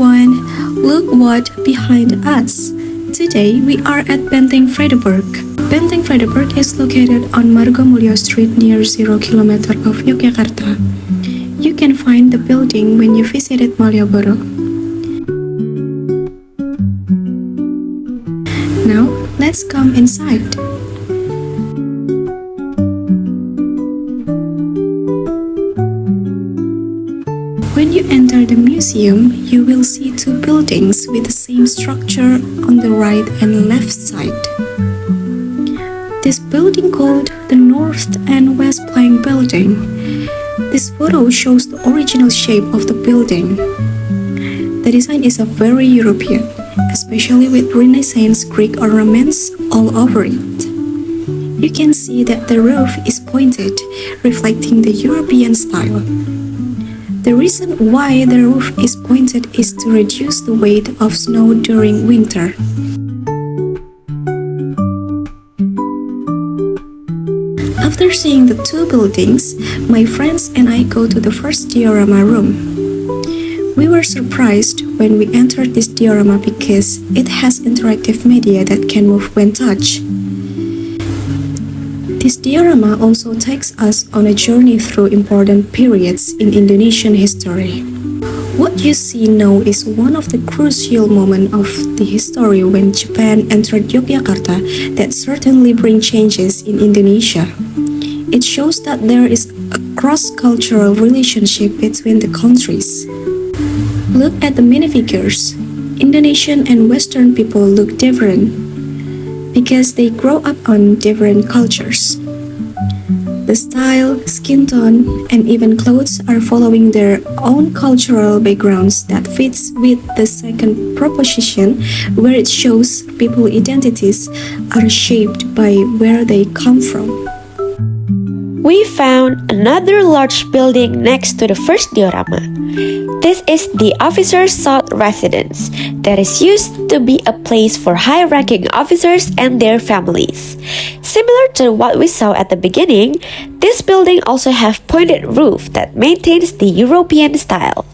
everyone, look what behind us. Today we are at Benteng Vredeburg. Benteng Vredeburg is located on Margomulyo Street near 0 km of Yogyakarta. You can find the building when you visited Malioboro. Now, let's come inside. When you enter the museum, you will see two buildings with the same structure on the right and left side. This building called the North and West Plank Building. This photo shows the original shape of the building. The design is very European, especially with Renaissance Greek ornaments all over it. You can see that the roof is pointed, reflecting the European style. The reason why the roof is pointed is to reduce the weight of snow during winter. After seeing the two buildings, my friends and I go to the first diorama room. We were surprised when we entered this diorama because it has interactive media that can move when touched. This diorama also takes us on a journey through important periods in Indonesian history. What you see now is one of the crucial moments of the history when Japan entered Yogyakarta that certainly bring changes in Indonesia. It shows that there is a cross-cultural relationship between the countries. Look at the minifigures. Indonesian and Western people look different because they grow up on different cultures. The style, skin tone, and even clothes are following their own cultural backgrounds that fits with the second proposition, where it shows people identities are shaped by where they come from. We found another large building next to the first diorama. This is the Officers' South Residence that is used to be a place for high-ranking officers and their families. Similar to what we saw at the beginning, this building also have pointed roof that maintains the European style.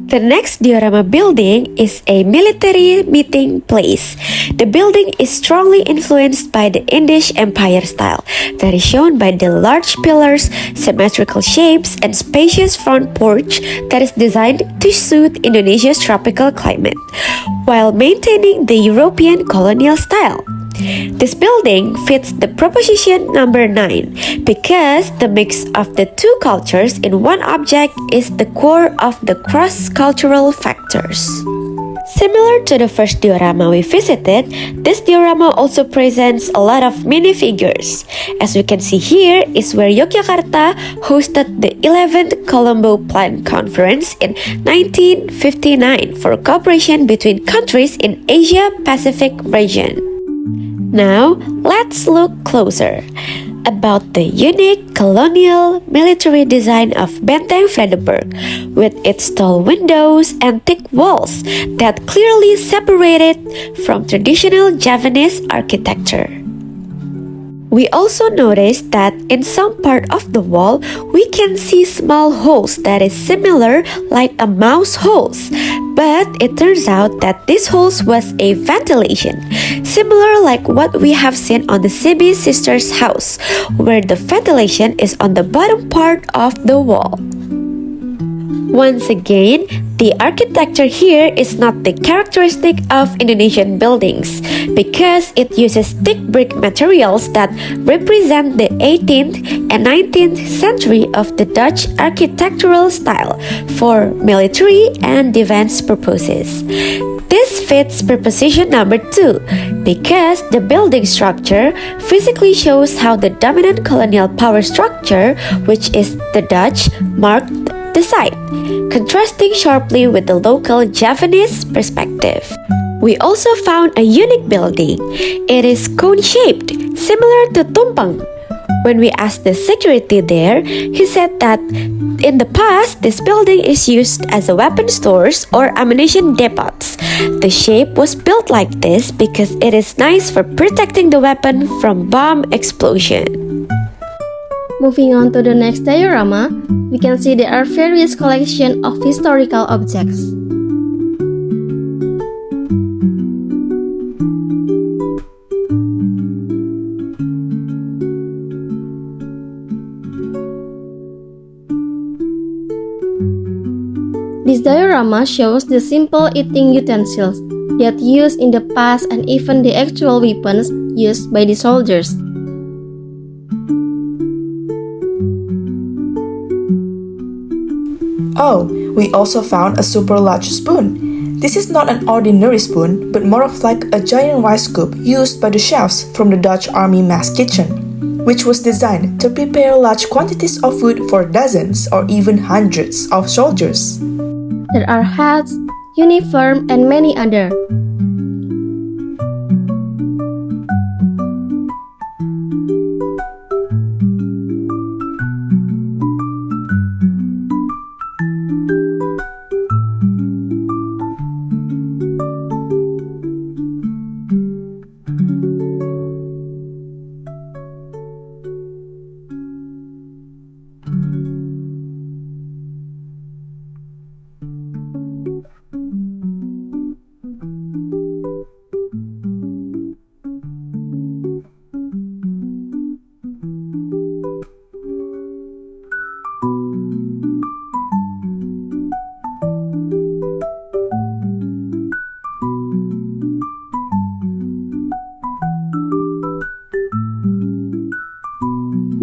The next diorama building is a military meeting place. The building is strongly influenced by the Indian Empire style that is shown by the large pillars, symmetrical shapes, and spacious front porch that is designed to suit Indonesia's tropical climate, while maintaining the European colonial style. This building fits the proposition number 9 because the mix of the two cultures in one object is the core of the cross-cultural factors. Similar to the first diorama we visited, this diorama also presents a lot of minifigures. As we can see here is where Yogyakarta hosted the 11th Colombo Plan Conference in 1959 for cooperation between countries in Asia-Pacific region. Now, let's look closer about the unique colonial military design of Benteng Vredeburg with its tall windows and thick walls that clearly separate it from traditional Javanese architecture. We also noticed that in some part of the wall, we can see small holes that is similar like a mouse holes. But it turns out that this holes was a ventilation, similar like what we have seen on the Sibi sisters' house, where the ventilation is on the bottom part of the wall. Once again, the architecture here is not the characteristic of Indonesian buildings because it uses thick brick materials that represent the 18th and 19th century of the Dutch architectural style for military and defense purposes. This fits proposition number 2 because the building structure physically shows how the dominant colonial power structure, which is the Dutch, marked the site, contrasting sharply with the local Javanese perspective. We also found a unique building. It is cone-shaped, similar to tumpeng. When we asked the security there, he said that in the past, this building is used as a weapon stores or ammunition depots. The shape was built like this because it is nice for protecting the weapon from bomb explosion. Moving on to the next diorama, we can see there are various collections of historical objects. This diorama shows the simple eating utensils that used in the past and even the actual weapons used by the soldiers. Oh, we also found a super large spoon. This is not an ordinary spoon, but more of like a giant rice scoop used by the chefs from the Dutch Army mess kitchen, which was designed to prepare large quantities of food for dozens or even hundreds of soldiers. There are hats, uniform, and many other.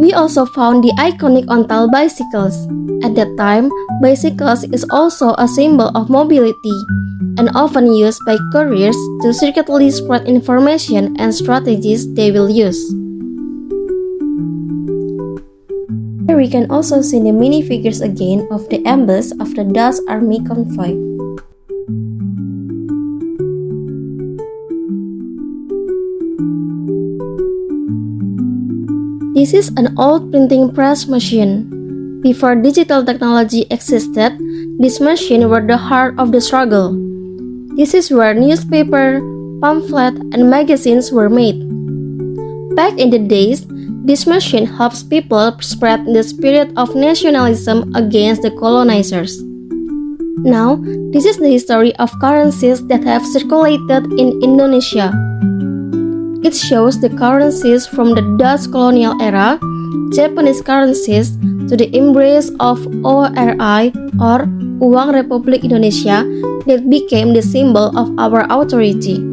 We also found the iconic on-tail bicycles. At that time, bicycles is also a symbol of mobility and often used by couriers to secretly spread information and strategies they will use. Here we can also see the minifigures again of the emblems of the Dutch Army convoy. This is an old printing press machine. Before digital technology existed, these machines were the heart of the struggle. This is where newspaper, pamphlet, and magazines were made. Back in the days, this machine helps people spread the spirit of nationalism against the colonizers. Now, this is the history of currencies that have circulated in Indonesia. It shows the currencies from the Dutch colonial era, Japanese currencies, to the embrace of ORI or Uang Republik Indonesia that became the symbol of our authority.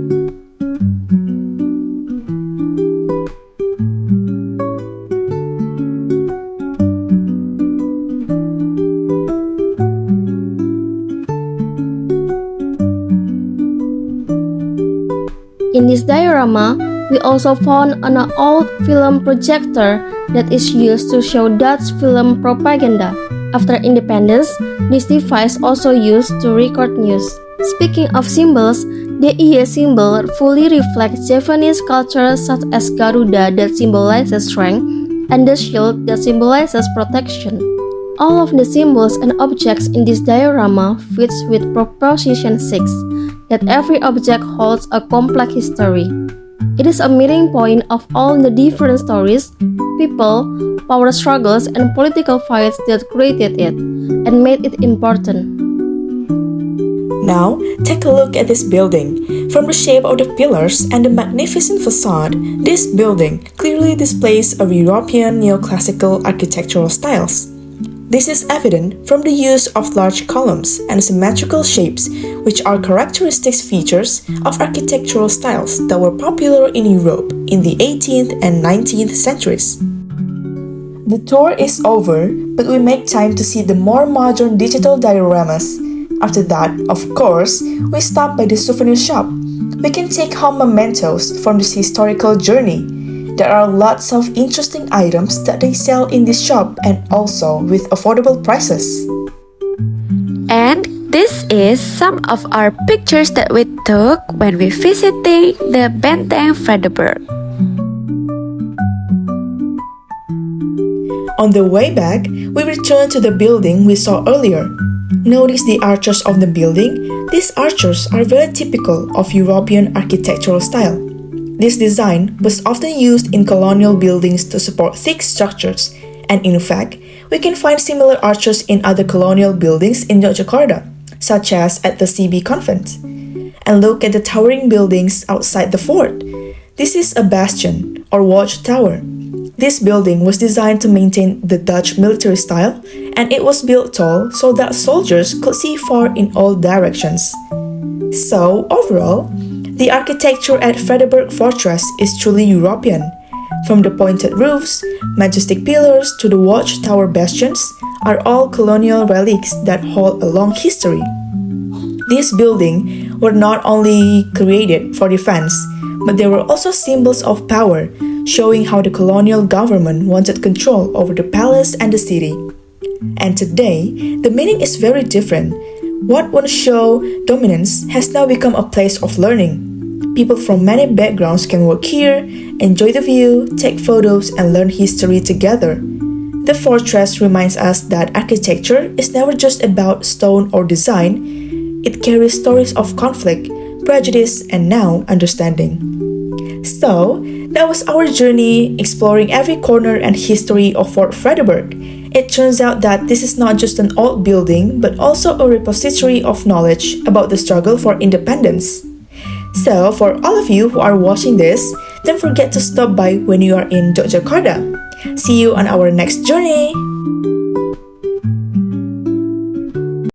In this diorama, we also found an old film projector that is used to show Dutch film propaganda. After independence, this device also used to record news. Speaking of symbols, the EA symbol fully reflects Japanese culture such as Garuda that symbolizes strength and the shield that symbolizes protection. All of the symbols and objects in this diorama fits with Proposition 6, that every object holds a complex history. It is a meeting point of all the different stories, people, power struggles, and political fights that created it and made it important. Now, take a look at this building. From the shape of the pillars and the magnificent facade, this building clearly displays a European neoclassical architectural styles. This is evident from the use of large columns and symmetrical shapes, which are characteristic features of architectural styles that were popular in Europe in the 18th and 19th centuries. The tour is over, but we make time to see the more modern digital dioramas. After that, of course, we stop by the souvenir shop. We can take home mementos from this historical journey. There are lots of interesting items that they sell in this shop and also with affordable prices. And this is some of our pictures that we took when we visiting the Benteng Vredeburg. On the way back, we return to the building we saw earlier. Notice the arches of the building. These arches are very typical of European architectural style. This design was often used in colonial buildings to support thick structures And in fact, we can find similar arches in other colonial buildings in Yogyakarta, such as at the CB Convent. And look at the towering buildings outside the fort. This is a bastion, or watchtower. This building was designed to maintain the Dutch military style, and it was built tall so that soldiers could see far in all directions. So, overall, the architecture at Vredeburg Fortress is truly European. From the pointed roofs, majestic pillars to the watchtower bastions are all colonial relics that hold a long history. These buildings were not only created for defense, but they were also symbols of power, showing how the colonial government wanted control over the palace and the city. And today, the meaning is very different. What once showed dominance has now become a place of learning. People from many backgrounds can work here, enjoy the view, take photos, and learn history together. The fortress reminds us that architecture is never just about stone or design. It carries stories of conflict, prejudice, and now understanding. So, that was our journey exploring every corner and history of Fort Vredeburg. It turns out that this is not just an old building, but also a repository of knowledge about the struggle for independence. So, for all of you who are watching this, don't forget to stop by when you are in Yogyakarta. See you on our next journey!